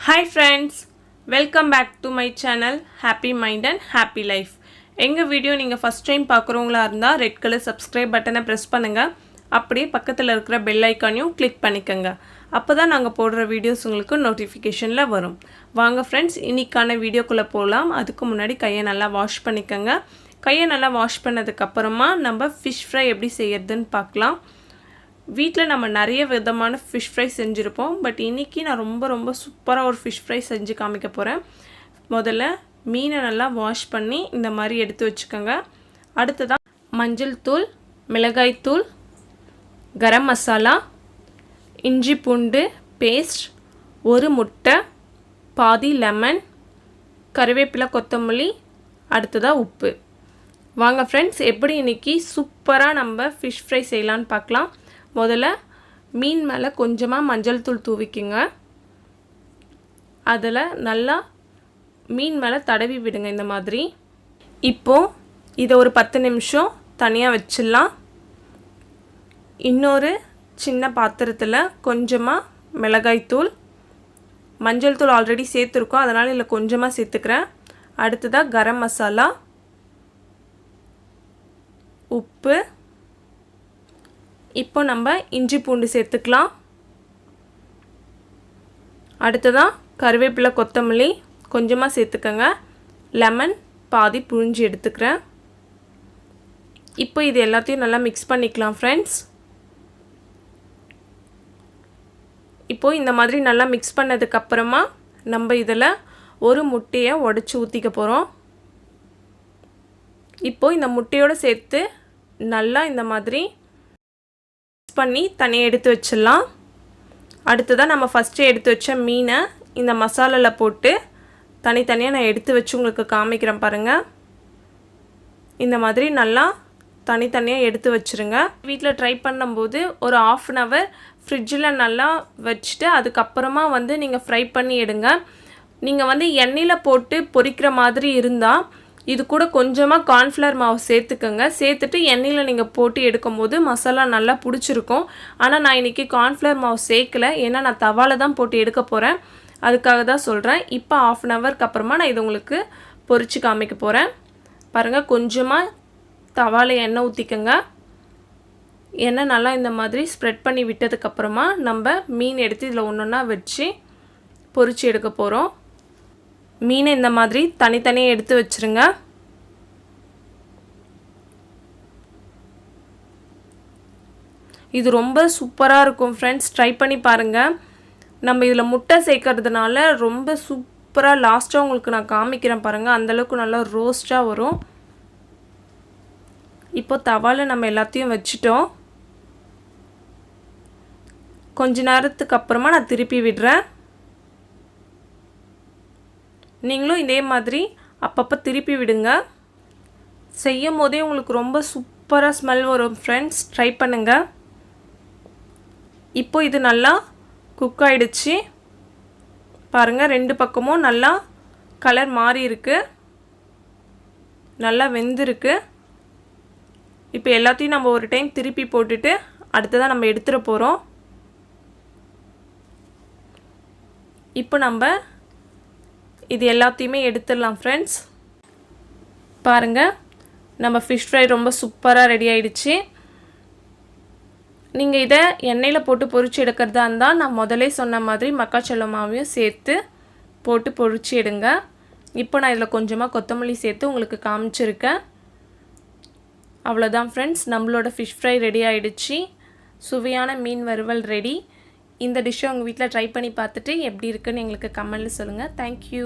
Hi friends, welcome back to my channel Happy Mind and Happy Life. எங்க video நீங்க first time பார்க்கறவங்களா இருந்தா red color subscribe பட்டனை press பண்ணுங்க. அப்படியே பக்கத்துல இருக்கிற bell icon-ஐயும் click பண்ணிக்கங்க. அப்பதான் நாங்க போடுற வீடியோஸ் உங்களுக்கு notification-ல வரும். வாங்க friends, இன்னைக்கான வீடியோக்குள்ள போலாம். அதுக்கு முன்னாடி கையை நல்லா வாஷ் பண்ணிக்கங்க. கையை நல்லா வாஷ் பண்ணதுக்கு அப்புறமா நம்ம fish fry எப்படி செய்யறதுன்னு பார்க்கலாம். வீட்டில் நம்ம நிறைய விதமான ஃபிஷ் ஃப்ரை செஞ்சுருப்போம். பட் இன்றைக்கி நான் ரொம்ப சூப்பராக ஒரு ஃபிஷ் ஃப்ரை செஞ்சு காமிக்க போகிறேன். முதல்ல மீனை நல்லா வாஷ் பண்ணி இந்த மாதிரி எடுத்து வச்சுக்கோங்க. அடுத்ததாக மஞ்சள் தூள், மிளகாய் தூள், கரம் மசாலா, இஞ்சி பூண்டு பேஸ்ட், ஒரு முட்டை, பாதி லெமன், கருவேப்பிலை, கொத்தமல்லி, அடுத்ததாக உப்பு. வாங்க ஃப்ரெண்ட்ஸ், எப்படி இன்றைக்கி சூப்பராக நம்ம ஃபிஷ் ஃப்ரை செய்யலான்னு பார்க்கலாம். முதல்ல மீன் மேலே கொஞ்சமாக மஞ்சள் தூள் தூவிக்குங்க. அதில் நல்லா மீன் மேலே தடவி விடுங்க இந்த மாதிரி. இப்போது இதை ஒரு 10 நிமிஷம் தனியாக வச்சிடலாம். இன்னொரு சின்ன பாத்திரத்தில் கொஞ்சமாக மிளகாய்த்தூள், மஞ்சள் தூள் ஆல்ரெடி சேர்த்துருக்கோம், அதனால் இதில் கொஞ்சமாக சேர்த்துக்கிறேன். அடுத்ததாக கரம் மசாலா, உப்பு. இப்போ நம்ம இஞ்சி பூண்டு சேர்த்துக்கலாம். அடுத்ததாக கருவேப்பிலை, கொத்தமல்லி கொஞ்சமாக சேர்த்துக்கங்க. லெமன் பாதி புழிஞ்சு எடுத்துக்கிறேன். இப்போ இது எல்லாத்தையும் நல்லா மிக்ஸ் பண்ணிக்கலாம் ஃப்ரெண்ட்ஸ். இப்போது இந்த மாதிரி நல்லா மிக்ஸ் பண்ணதுக்கப்புறமா நம்ம இதில் ஒரு முட்டையை உடச்சி ஊற்றிக்க போகிறோம். இப்போது இந்த முட்டையோடு சேர்த்து நல்லா இந்த மாதிரி பண்ணி தனியாக எடுத்து வச்சிடலாம். அடுத்ததாக நம்ம ஃபஸ்ட்டு எடுத்து வச்ச மீனை இந்த மசாலாவில் போட்டு தனித்தனியாக நான் எடுத்து வச்சு உங்களுக்கு காமிக்கிறேன் பாருங்கள். இந்த மாதிரி நல்லா தனித்தனியாக எடுத்து வச்சுருங்க. வீட்டில் ட்ரை பண்ணும்போது ஒரு 1/2 அன் ஹவர் ஃப்ரிட்ஜில் நல்லா வச்சுட்டு அதுக்கப்புறமா நீங்கள் ஃப்ரை பண்ணி எடுங்க. நீங்கள் எண்ணெயில் போட்டு பொரிக்கிற மாதிரி இருந்தால் இது கூட கொஞ்சமாக கார்ன்ஃப்ளவர் மாவு சேர்த்துக்கோங்க. சேர்த்துட்டு எண்ணெயில் நீங்கள் போட்டு எடுக்கும்போது மசாலா நல்லா பிடிச்சிருக்கும். ஆனால் நான் இன்றைக்கி கார்ன்ஃப்ளவர் மாவு சேர்க்கலை, ஏன்னா நான் தவாவில் தான் போட்டு எடுக்க போகிறேன். அதுக்காக தான் சொல்கிறேன். இப்போ 1/2 அன் ஹவருக்கு அப்புறமா நான் இது உங்களுக்கு பொரித்து காமிக்க போகிறேன். பாருங்கள், கொஞ்சமாக தவாவில் எண்ணெய் ஊற்றிக்கோங்க. எண்ணெய் நல்லா இந்த மாதிரி ஸ்ப்ரெட் பண்ணி விட்டதுக்கப்புறமா நம்ம மீன் எடுத்து இதில் ஒன்றா வச்சு பொரித்து எடுக்க போகிறோம். மீனை இந்த மாதிரி தனித்தனியாக எடுத்து வச்சுருங்க. இது ரொம்ப சூப்பராக இருக்கும் ஃப்ரெண்ட்ஸ், ட்ரை பண்ணி பாருங்கள். நம்ம இதில் முட்டை சேர்க்கறதுனால ரொம்ப சூப்பராக லாஸ்ட்டாக உங்களுக்கு நான் காமிக்கிறேன் பாருங்கள். அந்தளவுக்கு நல்லா ரோஸ்ட்டாக வரும். இப்போ தவாவில் நம்ம எல்லாத்தையும் வச்சுட்டோம். கொஞ்ச நேரத்துக்கு அப்புறமா நான் திருப்பி விடுறேன். நீங்களும் இதே மாதிரி அப்பப்போ திருப்பி விடுங்க. செய்யும் போதே உங்களுக்கு ரொம்ப சூப்பராக ஸ்மெல் வரும் ஃப்ரெண்ட்ஸ், ட்ரை பண்ணுங்கள். இப்போ இது நல்லா குக் ஆகிடுச்சு பாருங்கள். 2 பக்கமும் நல்லா கலர் மாறி இருக்கு, நல்லா வெந்திருக்கு. இப்போ எல்லாத்தையும் நம்ம ஒரு டைம் திருப்பி போட்டுட்டு அடுத்ததான் நம்ம எடுத்துகிற போகிறோம். இப்போ நம்ம இது எல்லாத்தையுமே எடுத்துடலாம் ஃப்ரெண்ட்ஸ். பாருங்கள், நம்ம ஃபிஷ் ஃப்ரை ரொம்ப சூப்பராக ரெடி ஆகிடுச்சு. நீங்கள் இதை எண்ணெயில் போட்டு பொரிச்சு எடுக்கிறதா இருந்தால் நான் முதலே சொன்ன மாதிரி மக்காச்சோள மாவையும் சேர்த்து போட்டு பொரிச்சு எடுங்க. இப்போ நான் இதில் கொஞ்சமாக கொத்தமல்லி சேர்த்து உங்களுக்கு காமிச்சிருக்கேன். அவ்வளோதான் ஃப்ரெண்ட்ஸ், நம்மளோட ஃபிஷ் ஃப்ரை ரெடி ஆகிடுச்சு. சுவையான மீன் வறுவல் ரெடி. இந்த டிஷ்ஷை உங்கள் வீட்டில் ட்ரை பண்ணி பார்த்துட்டு எப்படி இருக்குன்னு எங்களுக்கு கமெண்ட்டில் சொல்லுங்கள். தேங்க்யூ.